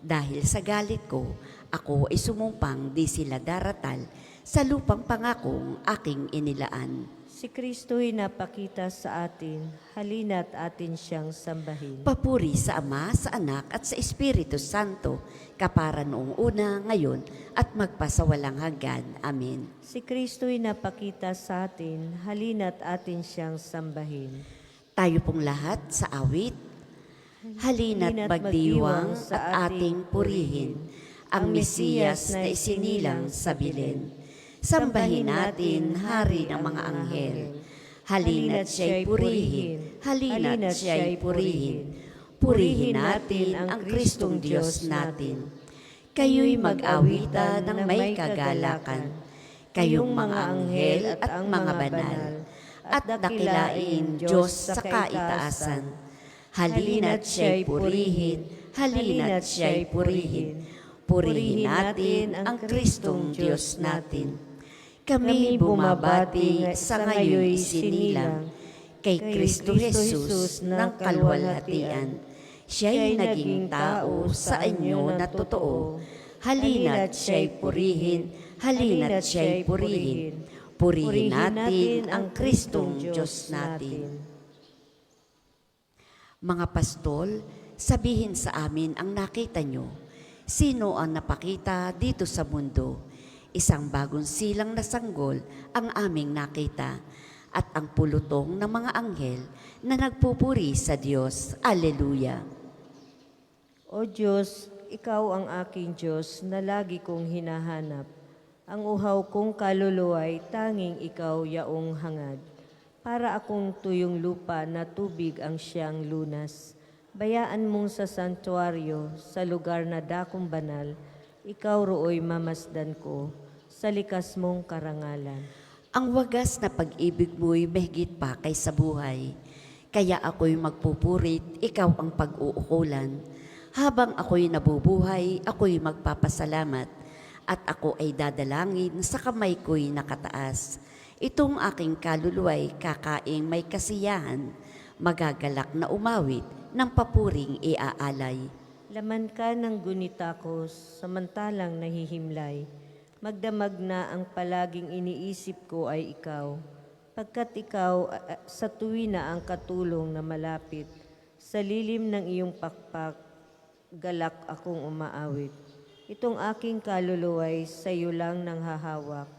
Dahil sa galit ko, ako ay sumumpang di sila daratal sa lupang pangakong aking inilaan. Si Kristo'y napakita sa atin, halina't atin siyang sambahin. Papuri sa Ama, sa Anak at sa Espiritu Santo, kapara noong una, ngayon at magpasawalang hanggan. Amen. Si Kristo'y napakita sa atin, halina't atin siyang sambahin. Tayo pong lahat sa awit, halina't magdiwang at ating purihin ang Mesiyas na isinilang sa Belen. Sambahin natin, Hari ng mga anghel. Halina't siya'y purihin, halina't siya'y purihin. Purihin natin ang Kristong Diyos natin. Kayo'y mag-awitan ng may kagalakan. Kayong mga anghel at ang mga banal. At dakilain Diyos sa kaitaasan. Halina't siya'y purihin, halina't siya'y purihin. Purihin natin ang Kristong Diyos natin. Kami bumabati sa ngayo'y sinilang kay Kristo Jesus ng kalwalhatian. Siya'y naging tao sa inyo na totoo. Halina't siya'y purihin, halina't siya'y purihin. Purihin natin ang Kristong Diyos natin. Mga pastol, sabihin sa amin ang nakita nyo. Sino ang napakita dito sa mundo? Isang bagong silang na sanggol ang aming nakita at ang pulutong ng mga anghel na nagpupuri sa Diyos. Alleluia. O Diyos, Ikaw ang aking Diyos na lagi kong hinahanap. Ang uhaw kong kaluluwa'y tanging Ikaw yaong hangad. Para akong tuyong lupa na tubig ang siyang lunas. Bayaan mong sa santuaryo, sa lugar na dakong banal, Ikaw roo'y mamasdan ko, sa likas mong karangalan. Ang wagas na pag-ibig mo'y mahigit pa kaysa buhay. Kaya ako'y magpupurit, ikaw ang pag-uukulan. Habang ako'y nabubuhay, ako'y magpapasalamat. At ako ay dadalangin sa kamay ko'y nakataas. Itong aking kaluluwa'y kakaing may kasiyahan, magagalak na umawit ng papuring iaalay. Laman ka ng gunita ko, samantalang nahihimlay. Magdamag na ang palaging iniisip ko ay ikaw. Pagkat ikaw sa tuwi na ang katulong na malapit, sa lilim ng iyong pakpak, galak akong umaawit. Itong aking kaluluwa'y sa iyo lang nang hahawak,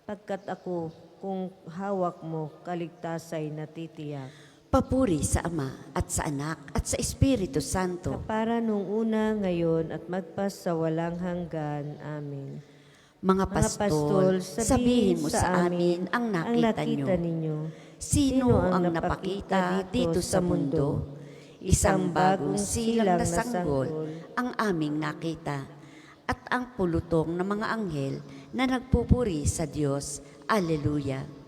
pagkat ako kung hawak mo, kaligtasay natitiyak. Papuri sa Ama at sa Anak at sa Espiritu Santo. Kapara nung una, ngayon at magpas sa walang hanggan. Amen. Mga pastol, sabihin mo sa amin ang nakita nyo. ninyo. Sino ang napakita dito sa mundo? Isang bagong silang na sanggol ang aming nakita at ang pulutong ng mga anghel na nagpupuri sa Diyos. Alleluia.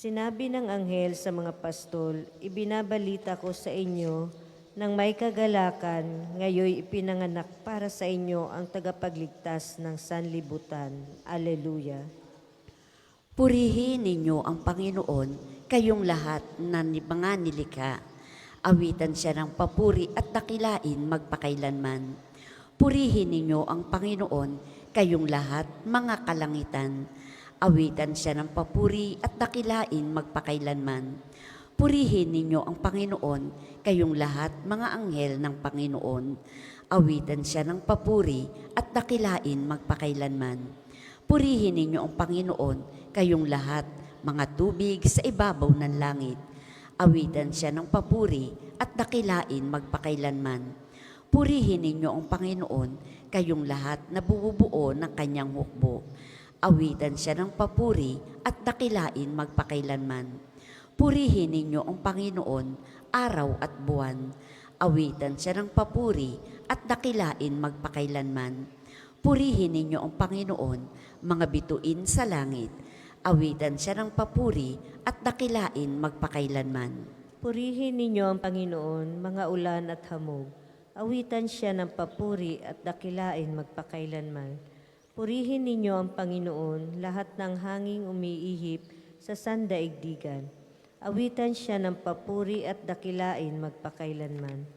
Sinabi ng anghel sa mga pastol, ibinabalita ko sa inyo nang may kagalakan, ngayoy ipinanganak para sa inyo ang tagapagligtas ng sanlibutan. Alleluia. Purihin ninyo ang Panginoon, kayong lahat na mga nilikha. Awitan siya ng papuri at dakilain magpakailanman. Purihin ninyo ang Panginoon, kayong lahat mga kalangitan. Awitan siya ng papuri at dakilain magpakailanman. Purihin ninyo ang Panginoon, kayong lahat mga anghel ng Panginoon. Awitan siya ng papuri at dakilain magpakailanman. Purihin ninyo ang Panginoon, kayong lahat mga tubig sa ibabaw ng langit. Awitan siya ng papuri at dakilain magpakailanman. Purihin ninyo ang Panginoon, kayong lahat na bubuo ng kanyang hukbo. Awitan siya ng papuri at dakilain magpakailanman. Purihin ninyo ang Panginoon, araw at buwan. Awitan siya ng papuri at dakilain magpakailanman. Purihin ninyo ang Panginoon, mga bituin sa langit. Awitan siya ng papuri at dakilain magpakailanman. Purihin ninyo ang Panginoon, mga ulan at hamog. Awitan siya ng papuri at dakilain magpakailanman. Purihin ninyo ang Panginoon, lahat ng hanging umiihip sa sandaigdigan. Awitan siya ng papuri at dakilain magpakailanman.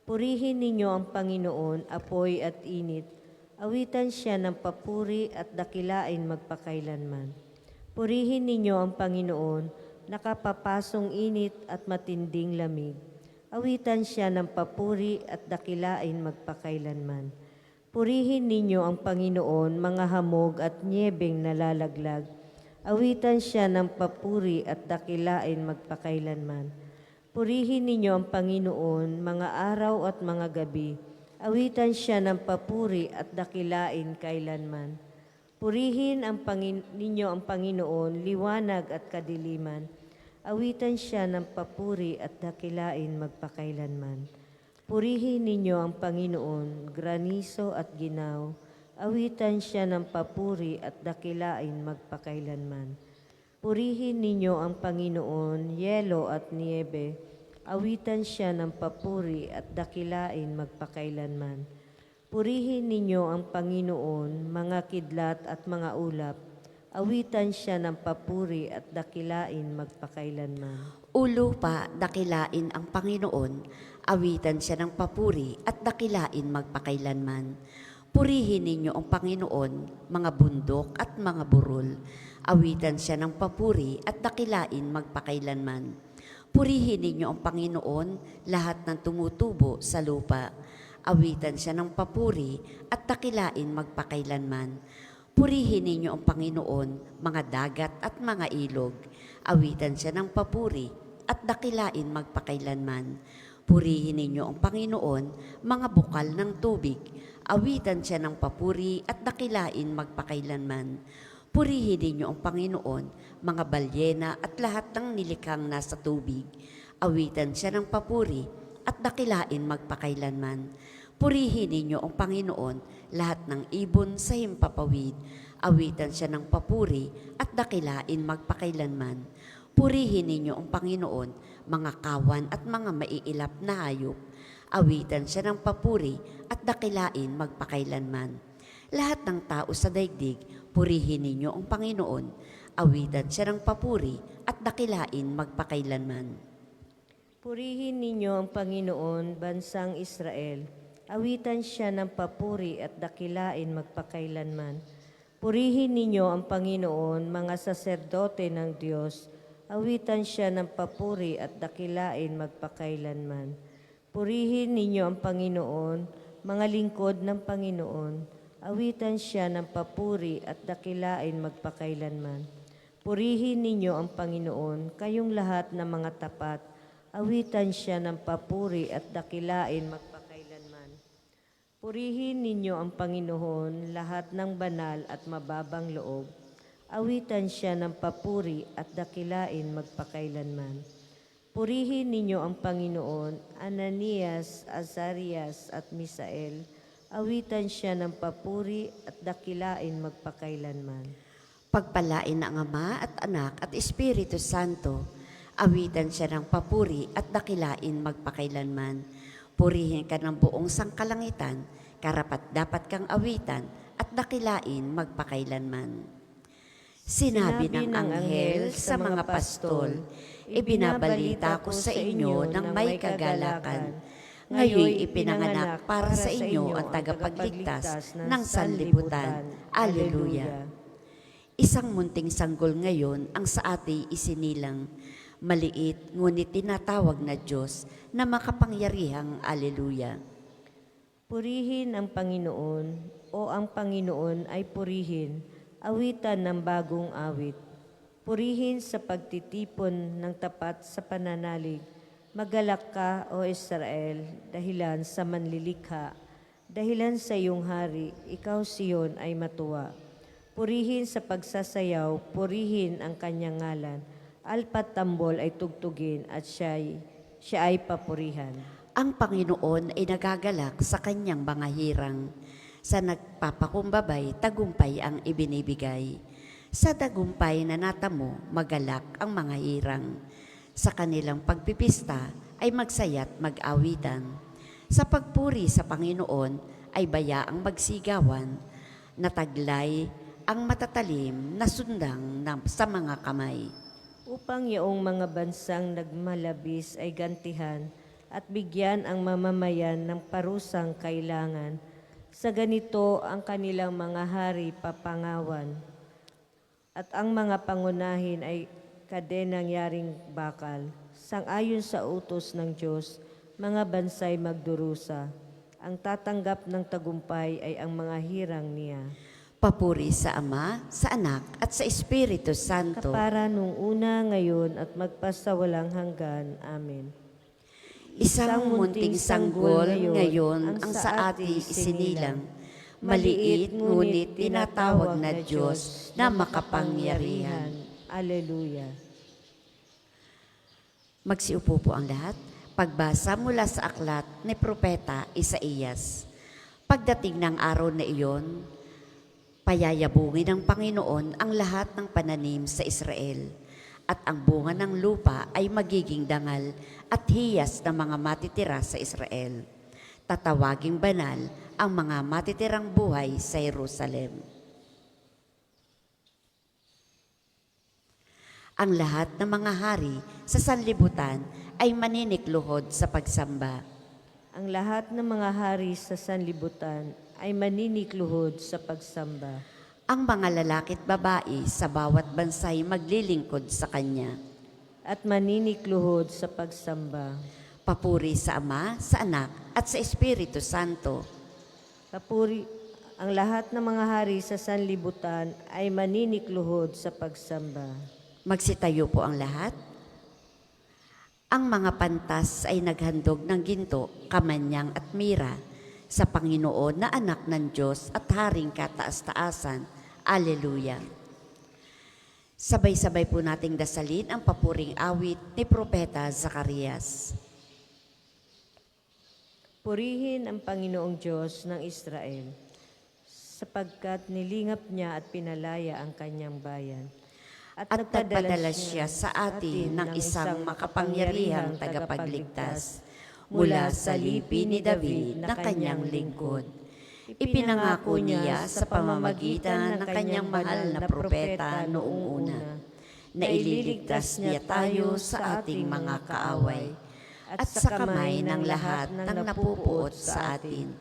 Purihin ninyo ang Panginoon, apoy at init. Awitan siya ng papuri at dakilain magpakailanman. Purihin ninyo ang Panginoon, nakapapasong init at matinding lamig. Awitan siya ng papuri at dakilain magpakailanman. Purihin ninyo ang Panginoon, mga hamog at niyebeng nalalaglag. Awitan siya ng papuri at dakilain magpakailanman. Purihin ninyo ang Panginoon, mga araw at mga gabi. Awitan siya ng papuri at dakilain kailanman. Purihin ninyo ang Panginoon, liwanag at kadiliman. Awitan siya ng papuri at dakilain magpakailanman. Purihin ninyo ang Panginoon, graniso at ginaw. Awitan siya ng papuri at dakilain magpakailanman. Purihin ninyo ang Panginoon, yelo at niebe. Awitan siya ng papuri at dakilain magpakailanman. Purihin ninyo ang Panginoon, mga kidlat at mga ulap. Awitan siya ng papuri at dakilain magpakailanman. Ulo pa, dakilain ang Panginoon, awitan siya ng papuri at dakilain magpakailanman. Purihin ninyo ang Panginoon, mga bundok at mga burol. Awitan siya ng papuri at dakilain magpakailanman. Purihin ninyo ang Panginoon, lahat ng tumutubo sa lupa. Awitan siya ng papuri at dakilain magpakailanman. Purihin ninyo ang Panginoon, mga dagat at mga ilog. Awitan siya ng papuri at dakilain magpakailanman. Purihin ninyo ang Panginoon, mga bukal ng tubig. Awitan siya ng papuri at dakilain magpakailanman. Purihin ninyo ang Panginoon, mga balyena at lahat ng nilikhang nasa tubig. Awitan siya ng papuri at dakilain magpakailanman. Purihin ninyo ang Panginoon, lahat ng ibon sa himpapawid. Awitan siya ng papuri at dakilain magpakailanman. Purihin ninyo ang Panginoon, mga kawan at mga maiilap na hayop. Awitan siya ng papuri at dakilain magpakailanman. Lahat ng tao sa daigdig, purihin ninyo ang Panginoon. Awitan siya ng papuri at dakilain magpakailanman. Purihin ninyo ang Panginoon, bansang Israel. Awitan siya ng papuri at dakilain magpakailanman. Purihin ninyo ang Panginoon, mga saserdote ng Diyos. Awitan siya ng papuri at dakilain magpakailanman. Purihin ninyo ang Panginoon, mga lingkod ng Panginoon. Awitan siya ng papuri at dakilain magpakailanman. Purihin ninyo ang Panginoon, kayong lahat ng mga tapat. Awitan siya ng papuri at dakilain magpakailanman. Purihin ninyo ang Panginoon, lahat ng banal at mababang loob. Awitan siya ng papuri at dakilain magpakailanman. Purihin ninyo ang Panginoon, Ananias, Azarias at Misael. Awitan siya ng papuri at dakilain magpakailanman. Pagpalain ng Ama at Anak at Espiritu Santo, awitan siya ng papuri at dakilain magpakailanman. Purihin ka ng buong sangkalangitan, karapat dapat kang awitan at dakilain magpakailanman. Sinabi ng anghel sa mga pastol, ibinabalita ko sa inyo ng may kagalakan. Ngayon ipinanganak para sa inyo ang tagapagligtas ng sanlibutan. Alleluia. Isang munting sanggol ngayon ang sa atin isinilang. Maliit ngunit tinatawag na Diyos na makapangyarihang Alleluia. Purihin ang Panginoon, o ang Panginoon ay purihin, awitan ng bagong awit. Purihin sa pagtitipon ng tapat sa pananalig. Magalak ka, O Israel, dahilan sa manlilikha. Dahilan sa iyong hari, ikaw Siyon ay matuwa. Purihin sa pagsasayaw, purihin ang kanyang ngalan. Alpat tambol ay tugtugin at siya ay papurihan. Ang Panginoon ay nagagalak sa kanyang mga hirang. Sa nagpapakumbabay, tagumpay ang ibinibigay. Sa tagumpay na natamo, magalak ang mga hirang. Sa kanilang pagpipista ay magsaya't mag-awitan. Sa pagpuri sa Panginoon ay bayaang magsigawan. Nataglay ang matatalim na sundang sa mga kamay. Upang yaong mga bansang nagmalabis ay gantihan at bigyan ang mamamayan ng parusang kailangan. Sa ganito ang kanilang mga hari papangawan at ang mga pangunahin ay kadenang yaring bakal. Sang-ayon sa utos ng Diyos, mga bansay magdurusa. Ang tatanggap ng tagumpay ay ang mga hirang niya. Papuri sa Ama, sa Anak, at sa Espiritu Santo. Kapara nung una, ngayon, at magpasawalang hanggan. Amen. Isang munting sanggol ngayon ang sa atin isinilang. Maliit ngunit tinatawag na Diyos na makapangyarihan. Alleluia. Magsiupo po ang lahat. Pagbasa mula sa aklat ni Propeta Isaías. Pagdating ng araw na iyon, payayabungin ng Panginoon ang lahat ng pananim sa Israel, at ang bunga ng lupa ay magiging dangal at hiyas ng mga matitira sa Israel. Tatawaging banal ang mga matitirang buhay sa Jerusalem. Ang lahat ng mga hari sa sanlibutan ay maninikluhod sa pagsamba. Ang lahat ng mga hari sa sanlibutan ay maninikluhod sa pagsamba. Ang mga lalaki at babae sa bawat bansay maglilingkod sa Kanya. At maninikluhod sa pagsamba. Papuri sa Ama, sa Anak, at sa Espiritu Santo. Papuri, ang lahat ng mga hari sa sanlibutan ay maninikluhod sa pagsamba. Magsitayo po ang lahat. Ang mga pantas ay naghandog ng ginto, kamanyang at mira sa Panginoon na anak ng Diyos at haring kataas-taasan. Alleluia. Sabay-sabay po nating dasalin ang papuring awit ni Propeta Zacarias. Purihin ang Panginoong Diyos ng Israel, sapagkat nilingap niya at pinalaya ang kanyang bayan. At nagpadala siya sa atin ng isang makapangyarihang tagapagligtas mula sa lipi ni David na kanyang lingkod. Ipinangako niya sa pamamagitan ng kanyang mahal na propeta noong una na ililigtas niya tayo sa ating mga kaaway at sa kamay ng lahat ng napupuot sa atin.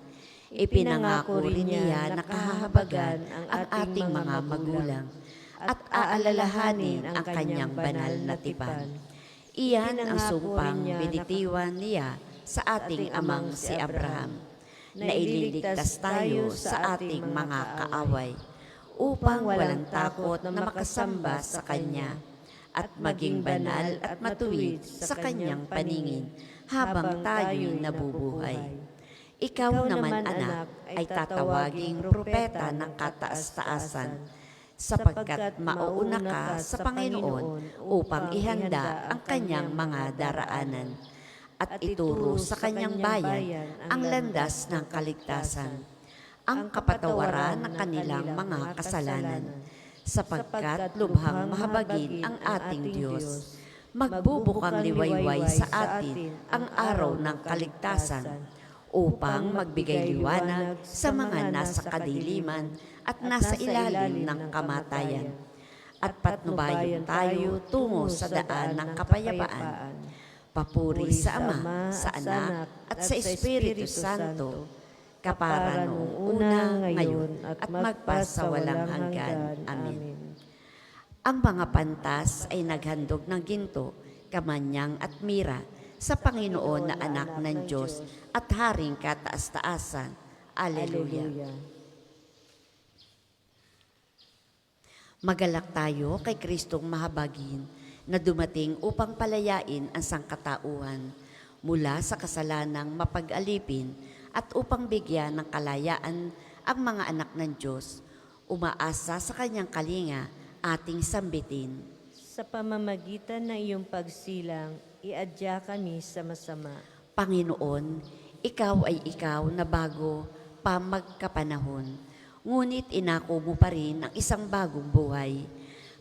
Ipinangako rin niya na kahahabagan ang ating mga magulang at aalalahanin ang kanyang banal na tipan. Iyan ang sumpang binitiwan niya sa ating amang si Abraham, na ililigtas tayo sa ating mga kaaway, upang walang takot na makasamba sa Kanya, at maging banal at matuwid sa Kanyang paningin habang tayo'y nabubuhay. Ikaw naman, anak, ay tatawaging propeta ng kataas-taasan, sapagkat mauuna ka sa Panginoon upang ihanda ang kanyang mga daraanan at ituro sa kanyang bayan ang landas ng kaligtasan, ang kapatawaran ng kanilang mga kasalanan, sapagkat lubhang mahabagin ang ating Diyos. Magbubukang liwayway sa atin ang araw ng kaligtasan, upang magbigay liwanag sa mga nasa kadiliman at nasa ilalim ng kamatayan, at patnubayan tayo tungo sa daan ng kapayapaan. Papuri sa Ama, sa Anak, at sa Espiritu Santo, kapara noong una, ngayon, at magpasawalang hanggan. Amen. Ang mga pantas ay naghandog ng ginto, kamanyang at mira sa Panginoon na anak ng Diyos at haring kataas-taasan. Alleluia. Magalak tayo kay Kristong mahabagin na dumating upang palayain ang sangkatauhan mula sa kasalanang mapag-alipin at upang bigyan ng kalayaan ang mga anak ng Diyos. Umaasa sa kanyang kalinga ating sambitin. Sa pamamagitan ng iyong pagsilang, iadya kami sa masama. Panginoon, ikaw ay ikaw na bago pa magkapanahon. Ngunit inako mo pa rin ang isang bagong buhay.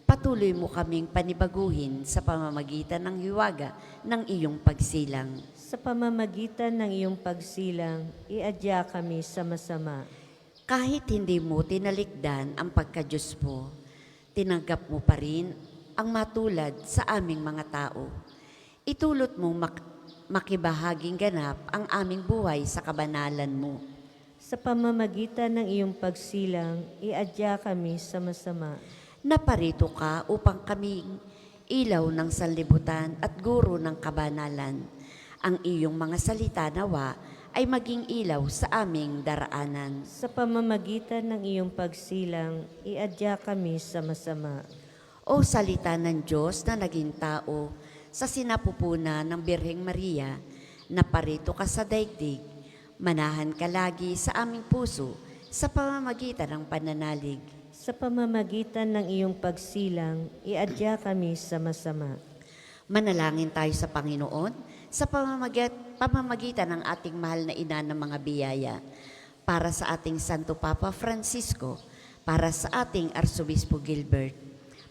Patuloy mo kaming panibaguhin sa pamamagitan ng hiwaga ng iyong pagsilang. Sa pamamagitan ng iyong pagsilang, iadya kami sa masama. Kahit hindi mo tinalikdan ang pagka-Diyos mo, tinanggap mo pa rin ang matulad sa aming mga tao. Itulot mo makibahaging ganap ang aming buhay sa kabanalan mo. Sa pamamagitan ng iyong pagsilang, iadya kami sa masama. Naparito ka upang kaming ilaw ng sanlibutan at guro ng kabanalan. Ang iyong mga salita nawa ay maging ilaw sa aming daraanan. Sa pamamagitan ng iyong pagsilang, iadya kami sa masama. O salita ng Diyos na naging tao, sa sinapupuna ng Birheng Maria, naparito ka sa daigdig, manahan ka lagi sa aming puso sa pamamagitan ng pananalig. Sa pamamagitan ng iyong pagsilang, iadya kami sa masama. Manalangin tayo sa Panginoon sa pamamagitan ng ating mahal na ina ng mga biyaya, para sa ating Santo Papa Francisco, para sa ating Arsobispo Gilbert,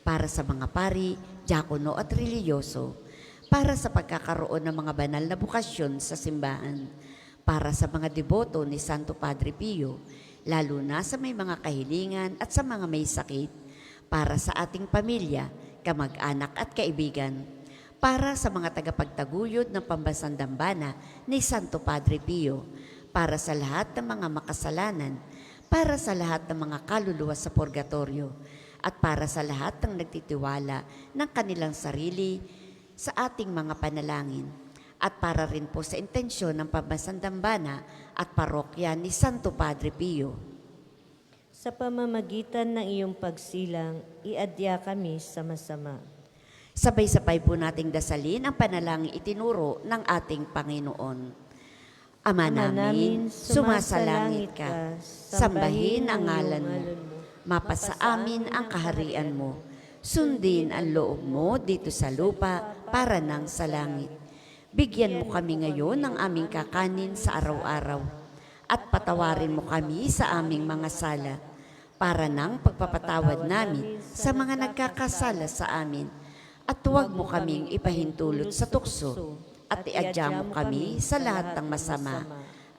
para sa mga pari, diakono at reliyoso, para sa pagkakaroon ng mga banal na bukasyon sa simbahan, para sa mga deboto ni Santo Padre Pio, lalo na sa may mga kahilingan at sa mga may sakit, para sa ating pamilya, kamag-anak at kaibigan, para sa mga tagapagtaguyod ng Pambansang Dambana ni Santo Padre Pio, para sa lahat ng mga makasalanan, para sa lahat ng mga kaluluwa sa purgatorio, at para sa lahat ng nagtitiwala ng kanilang sarili sa ating mga panalangin, at para rin po sa intensyon ng Pambansang Dambana at parokya ni Santo Padre Pio. Sa pamamagitan ng iyong pagsilang, iadya kami sa masama. Sabay-sabay po nating dasalin ang panalangin itinuro ng ating Panginoon. Ama namin, sumasalangit ka, sambahin ang ngalan mo, mapasa amin ang kaharian mo, sundin ang loob mo dito sa lupa para nang sa langit. Bigyan mo kami ngayon ng aming kakanin sa araw-araw at patawarin mo kami sa aming mga sala para nang pagpapatawad namin sa mga nagkakasala sa amin. At huwag mo kaming ipahintulot sa tukso at iadya mo kami sa lahat ng masama.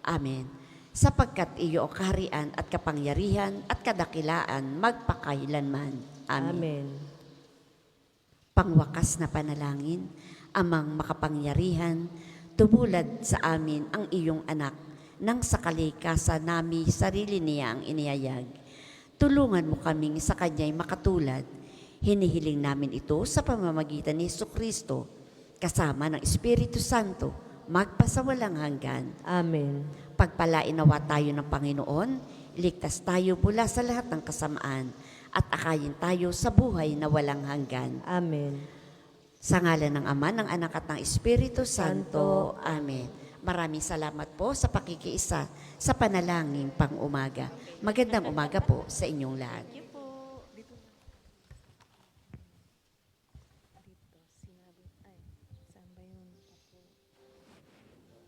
Amen. Sapagkat iyo ang kaharian at kapangyarihan at kadakilaan magpakailanman. Amen. Amen. Pangwakas na panalangin, Amang makapangyarihan, tumulad sa amin ang iyong anak, nang sa kalikasan nami sarili niya ang iniyayag. Tulungan mo kaming sa kanya'y makatulad. Hinihiling namin ito sa pamamagitan ni Jesucristo, kasama ng Espiritu Santo, magpasawalang hanggan. Amen. Pagpalain nawa tayo ng Panginoon, iligtas tayo mula sa lahat ng kasamaan, at akayin tayo sa buhay na walang hanggan. Amen. Sa ngalan ng Ama, ng Anak at ng Espiritu Santo. Amen. Maraming salamat po sa pakikiisa sa panalangin pang umaga. Magandang umaga po sa inyong lahat.